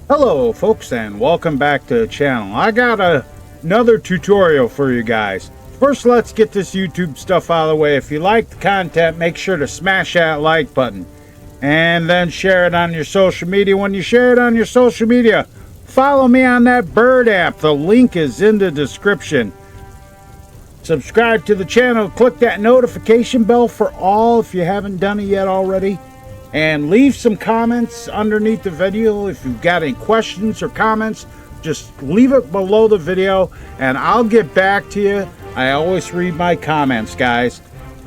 Hello folks, and welcome back to the channel. I got another tutorial for you guys. First, let's get this YouTube stuff out of the way. If you like the content, make sure to smash that like button and then share it on your social media. When you share it on your social media, follow me on that Bird app. The link is in the description. Subscribe to the channel, click that notification bell for all if you haven't done it yet already. And leave some comments underneath the video. If you've got any questions or comments, just leave it below the video and I'll get back to you. I always read my comments, guys.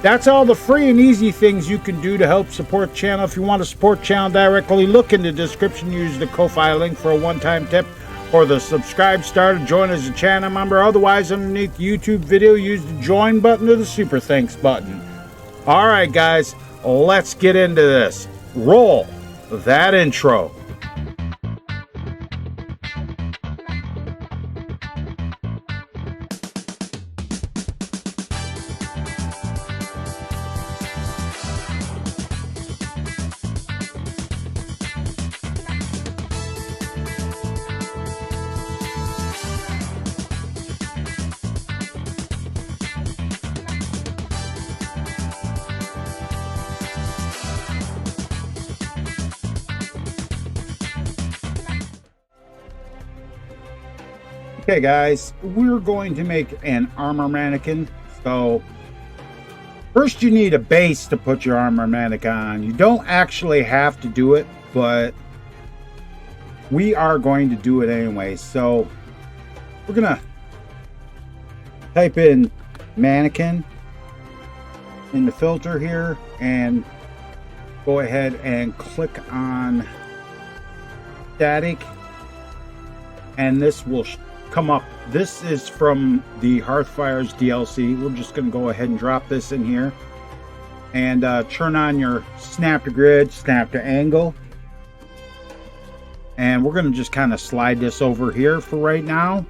That's all the free and easy things you can do to help support the channel. If you want to support the channel directly, look in the description. Use the Ko-Fi link for a one-time tip or the subscribe star to join as a channel member. Otherwise, underneath the YouTube video, use the join button or the super thanks button. All right, guys, let's get into this. Roll that intro. Okay guys, we're going to make an armor mannequin. So first you need a base to put your armor mannequin on. You don't actually have to do it, but we are going to do it anyway. So we're gonna type in mannequin in the filter here and go ahead and click on static, and this will come up. This is from the Hearthfire's DLC. We're just going to go ahead and drop this in here and turn on your snap to grid, snap to angle, and we're going to just kind of slide this over here for right now.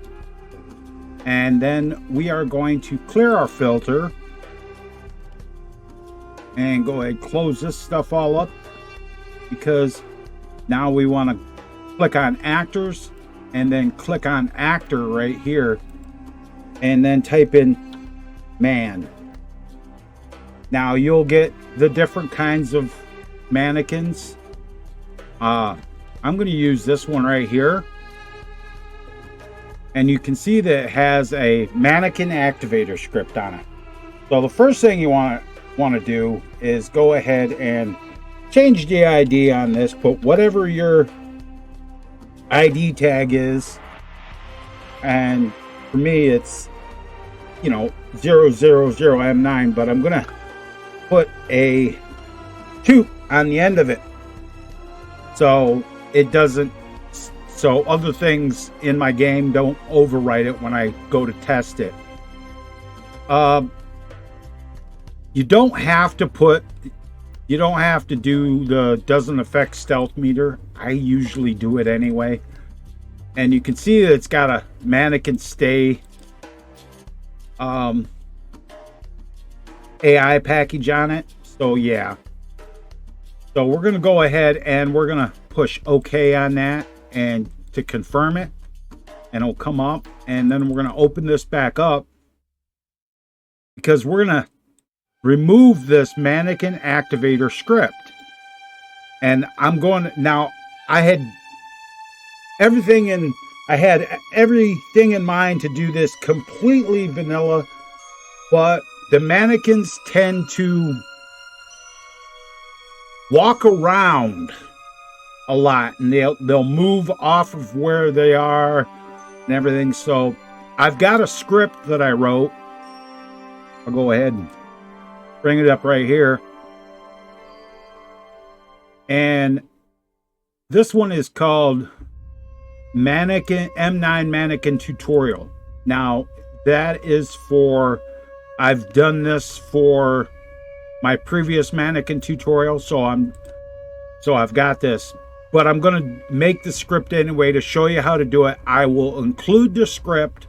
And then we are going to clear our filter and go ahead and close this stuff all up, because now we want to click on actors and then click on actor right here and then type in man. Now you'll get the different kinds of mannequins. I'm going to use this one right here, and you can see that it has a mannequin activator script on it. So the first thing you want to do is go ahead and change the ID on this. Put whatever your ID tag is, and for me it's 000M9, but I'm gonna put a 2 on the end of it so it doesn't, so other things in my game don't overwrite it when I go to test it. You don't have to do the doesn't affect stealth meter. I usually do it anyway. And you can see that it's got a mannequin stay AI package on it. So yeah. So we're going to go ahead and we're going to push OK on that and to confirm it. And it'll come up. And then we're going to open this back up, because we're going to remove this mannequin activator script. And I'm going to, now I had everything in mind to do this completely vanilla, but the mannequins tend to walk around a lot, and they'll move off of where they are and everything. So I've got a script that I wrote. I'll go ahead and bring it up right here. And this one is called Mannequin M9 Mannequin Tutorial. Now that is for, I've done this for my previous mannequin tutorial, so I've got this, but I'm going to make the script anyway to show you how to do it. I will include the script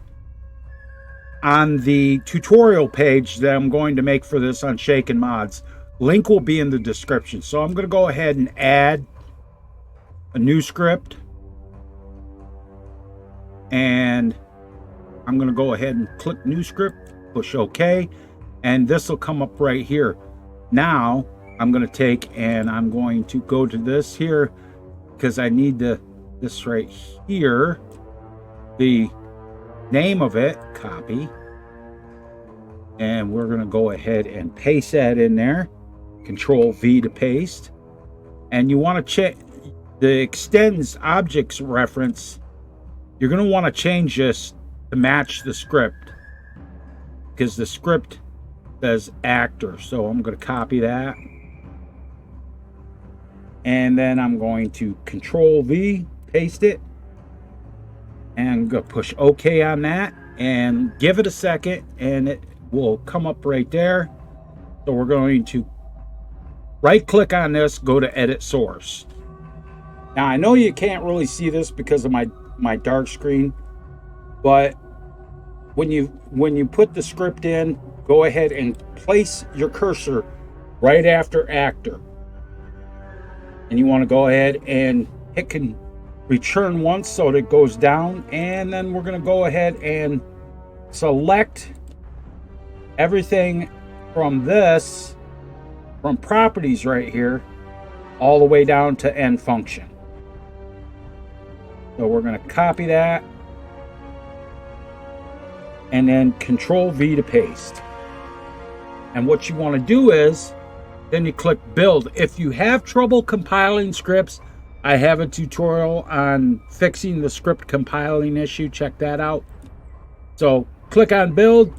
on the tutorial page that I'm going to make for this on Skyrim Mods. Link will be in the description. So I'm going to go ahead and add a new script. and I'm going to go ahead and click new script, push OK, and this will come up right here. Now I'm going to take and I'm going to go to this here because I need this right here, the name of it, copy, and we're going to go ahead and paste that in there. Control V to paste, and you want to check the extends objects reference. You're going to want to change this to match the script because the script says actor. So I'm going to copy that, and then I'm going to Control V, paste it, and I'm going to push OK on that and give it a second, and it will come up right there. So we're going to right click on this, go to edit source. Now I know you can't really see this because of my dark screen, but when you put the script in, go ahead and place your cursor right after actor. And you want to go ahead and hit return once so that it goes down, and then we're going to go ahead and select everything from this, from properties right here, all the way down to end function. So we're going to copy that and then Control V to paste. And what you want to do is then you click build. If you have trouble compiling scripts, I have a tutorial on fixing the script compiling issue. Check that out. So click on build,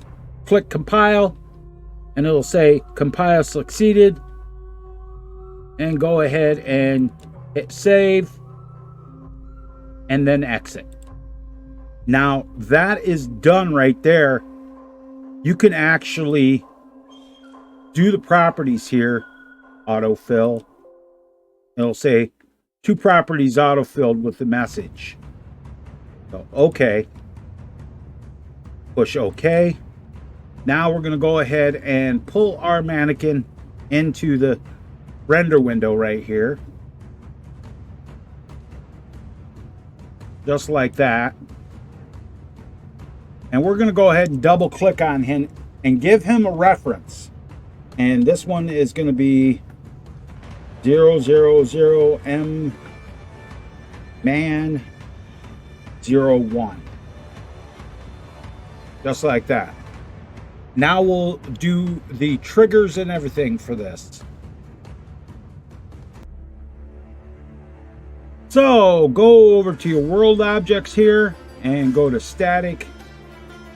click compile, and it'll say compile succeeded, and go ahead and hit save and then exit. Now that is done right there. You can actually do the properties here, autofill. It'll say 2 properties autofilled with the message. So okay, push OK. Now we're going to go ahead and pull our mannequin into the render window right here. Just like that. And we're going to go ahead and double click on him and give him a reference. And this one is going to be 000M Man 01. Just like that. Now we'll do the triggers and everything for this. So go over to your world objects here and go to static,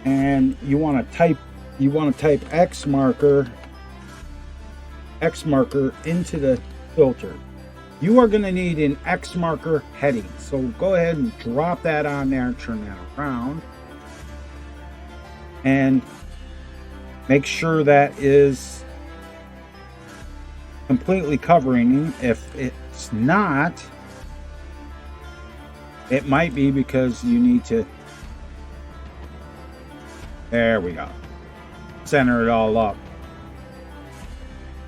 and you want to type X marker into the filter. You are going to need an X marker heading. So go ahead and drop that on there and turn that around. And make sure that is completely covering. If it's not, it might be because you need to, there we go, center it all up.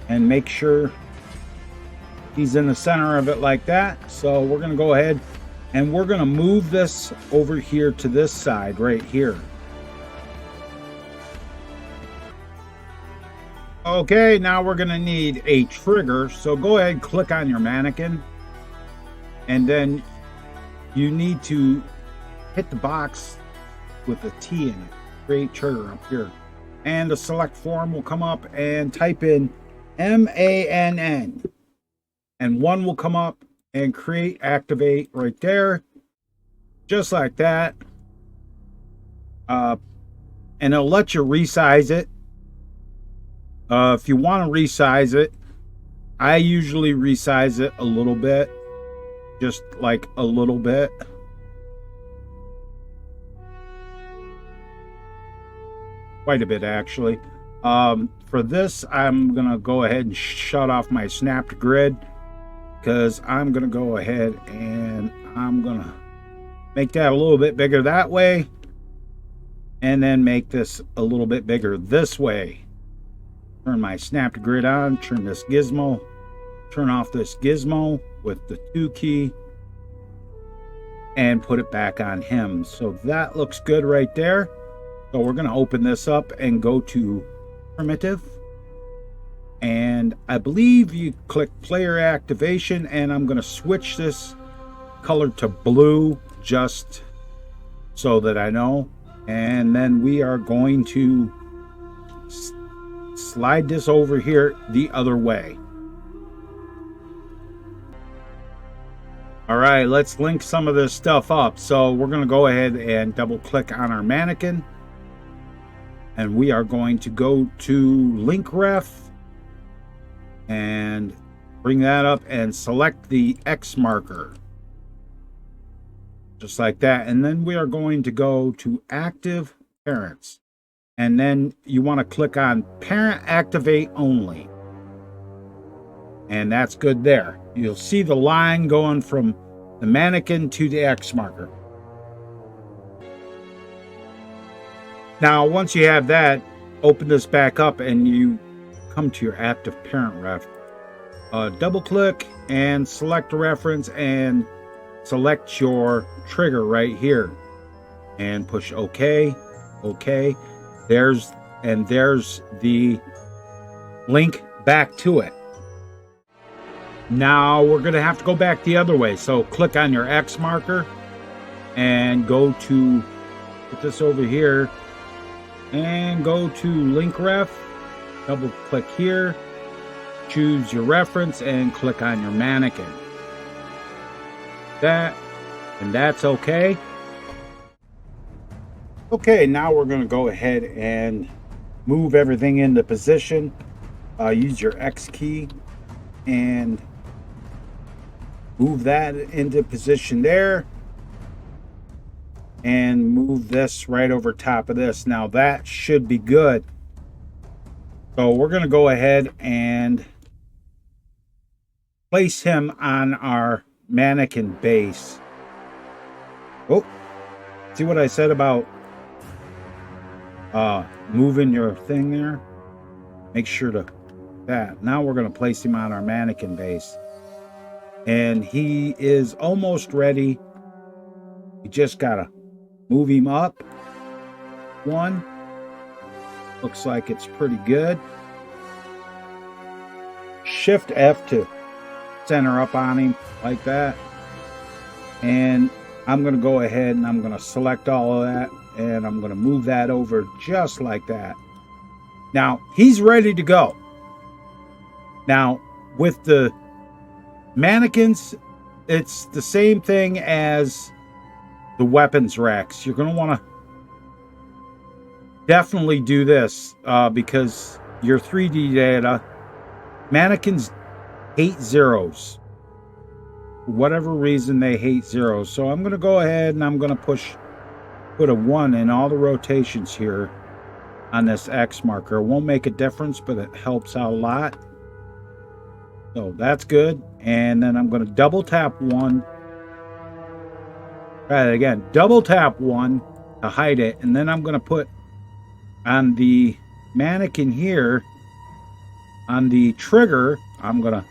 And make sure he's in the center of it like that. So we're going to go ahead and we're going to move this over here to this side right here. Okay, now we're going to need a trigger. So go ahead and click on your mannequin, and then you need to hit the box with a T in it. Create trigger up here. And the select form will come up, and type in MANN. And 1 will come up and create activate right there. Just like that. And it'll let you resize it. If you want to resize it, I usually resize it a little bit. Just like a little bit. Quite a bit, actually. For this, I'm going to go ahead and shut off my snapped grid, because I'm going to go ahead and I'm going to make that a little bit bigger that way, and then make this a little bit bigger this way. Turn my snapped grid on, turn this gizmo, turn off this gizmo with the 2 key, and put it back on him. So that looks good right there. So we're going to open this up and go to primitive. And I believe you click player activation, and I'm going to switch this color to blue just so that I know. And then we are going to slide this over here the other way. All right, let's link some of this stuff up. So we're going to go ahead and double click on our mannequin, and we are going to go to link ref and bring that up and select the X marker just like that. And then we are going to go to active parents, and then you want to click on parent activate only, and that's good there. You'll see the line going from the mannequin to the X marker. Now, once you have that, open this back up and you come to your active parent ref. Double click and select a reference and select your trigger right here and push OK. OK. There's the link back to it. Now we're going to have to go back the other way. So click on your X marker and go to, put this over here and go to link ref. Double click here, choose your reference and click on your mannequin. And that's okay. Okay, now we're going to go ahead and move everything into position. Use your X key and move that into position there, and move this right over top of this. Now that should be good. So we're going to go ahead and place him on our mannequin base. Oh, see what I said about moving your thing there? Make sure to that. Now we're going to place him on our mannequin base. And he is almost ready. You just gotta move him up one. Looks like it's pretty good. Shift F to center up on him like that. And I'm gonna go ahead and I'm gonna select all of that, and I'm gonna move that over just like that. Now he's ready to go. Now with the mannequins, it's the same thing as the weapons racks. You're going to want to definitely do this because your 3D data, mannequins hate zeros. For whatever reason, they hate zeros. So I'm going to go ahead and I'm going to put a 1 in all the rotations here on this X marker. It won't make a difference, but it helps out a lot. So that's good. And then I'm going to double tap 1. Try it again. Double tap 1 to hide it. And then I'm going to put on the mannequin here, on the trigger, I'm going to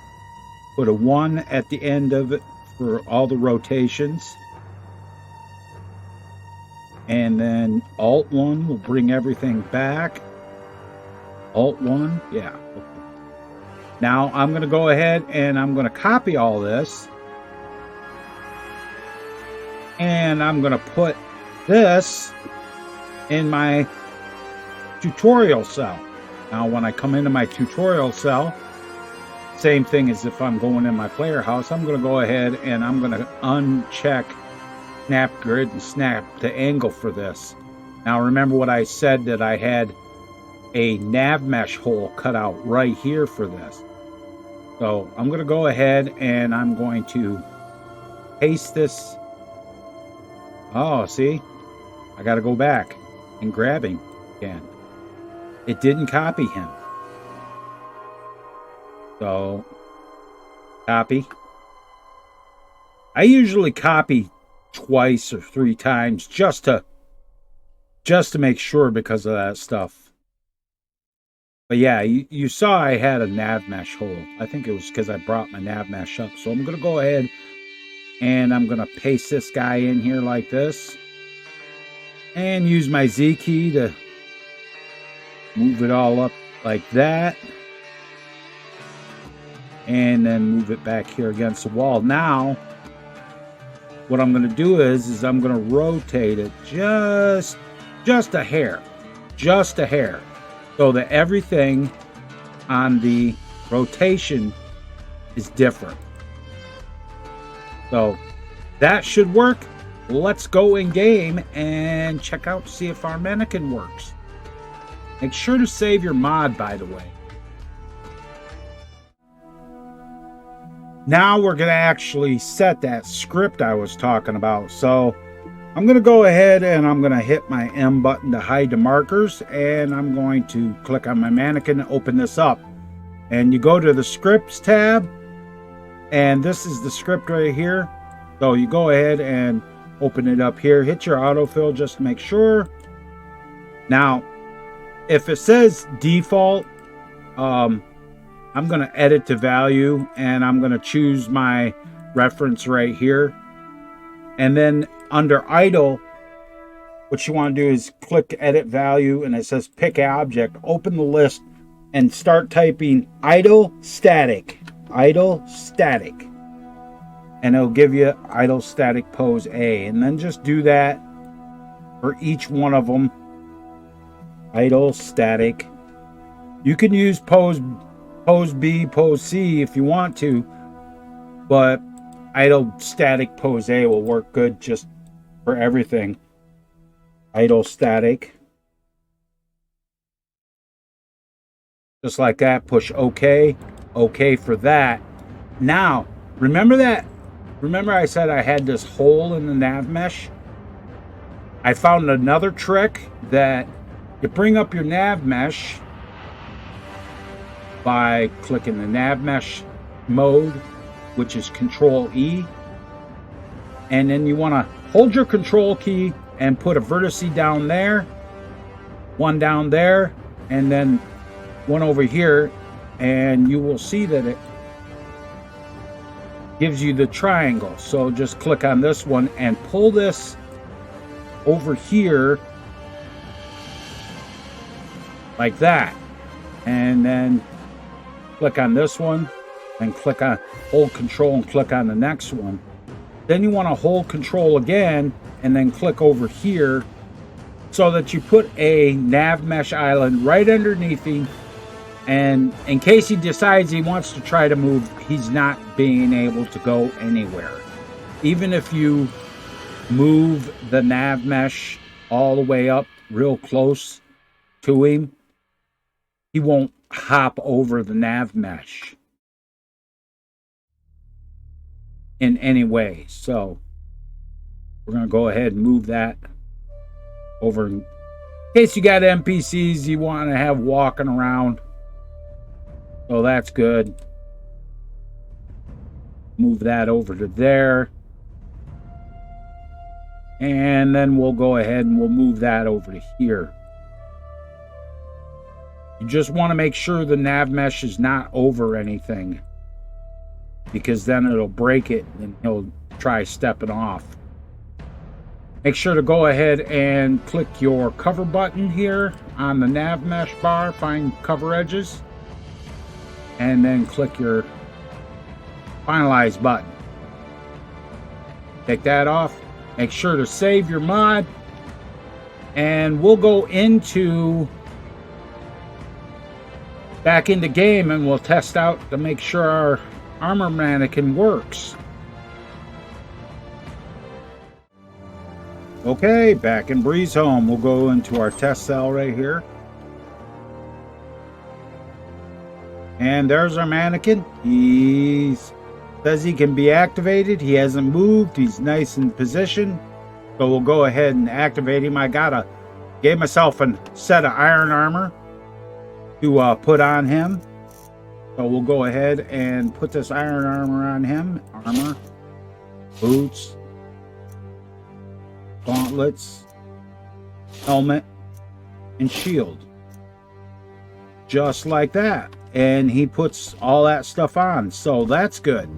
put a 1 at the end of it for all the rotations. And then Alt 1 will bring everything back. Alt 1. Yeah. Okay. Now I'm going to go ahead and I'm going to copy all this, and I'm going to put this in my tutorial cell. Now when I come into my tutorial cell, same thing as if I'm going in my player house, I'm going to go ahead and I'm going to uncheck snap grid and snap to angle for this. Now remember what I said, that I had a nav mesh hole cut out right here for this. So I'm going to go ahead and I'm going to paste this. Oh, see? I got to go back and grab him again. It didn't copy him. So, copy. I usually copy twice or 3 times just to make sure because of that stuff. But yeah, you saw I had a nav mesh hole. I think it was because I brought my nav mesh up. So I'm going to go ahead And I'm going to paste this guy in here like this. And use my Z key to move it all up like that. And then move it back here against the wall. Now, what I'm going to do is I'm going to rotate it just a hair. Just a hair. So that everything on the rotation is different. So that should work. Let's go in game and check out to see if our mannequin works. Make sure to save your mod, by the way. Now we're going to actually set that script I was talking about. So I'm going to go ahead and I'm going to hit my M button to hide the markers. And I'm going to click on my mannequin and open this up. And you go to the scripts tab. And this is the script right here. So you go ahead and open it up here. Hit your autofill just to make sure. Now, if it says default, I'm going to edit the value. And I'm going to choose my reference right here. And then under idle, what you want to do is click edit value. And it says pick object. Open the list and start typing idle static. Idle static, and it'll give you idle static pose A, and then just do that for each one of them. Idle static. You can use pose B, pose C if you want to, but idle static pose A will work good just for everything. Idle static. Just like that. Push OK. OK for that. Now, remember I said I had this hole in the nav mesh? I found another trick that you bring up your nav mesh by clicking the nav mesh mode, which is Control E. And then you want to hold your control key and put a vertice down there, one down there, and then one over here. And you will see that it gives you the triangle. So just click on this one and pull this over here like that. And then click on this one and click on hold control and click on the next one. Then you want to hold control again and then click over here so that you put a nav mesh island right underneath him. And in case he decides he wants to try to move, he's not being able to go anywhere. Even if you move the nav mesh all the way up real close to him, he won't hop over the nav mesh in any way. So we're going to go ahead and move that over in case you got NPCs you want to have walking around. So that's good. Move that over to there. And then we'll go ahead and we'll move that over to here. You just want to make sure the nav mesh is not over anything, because then it'll break it and he'll try stepping off. Make sure to go ahead and click your cover button here on the nav mesh bar. Find cover edges. And then click your finalize button. Take that off. Make sure to save your mod. And we'll go back into game and we'll test out to make sure our armor mannequin works. Okay, back in Breeze Home. We'll go into our test cell right here. And there's our mannequin. He says he can be activated. He hasn't moved. He's nice in position. So we'll go ahead and activate him. I gave myself a set of iron armor to put on him. So we'll go ahead and put this iron armor on him. Armor, boots, gauntlets, helmet, and shield. Just like that. And he puts all that stuff on, so that's good.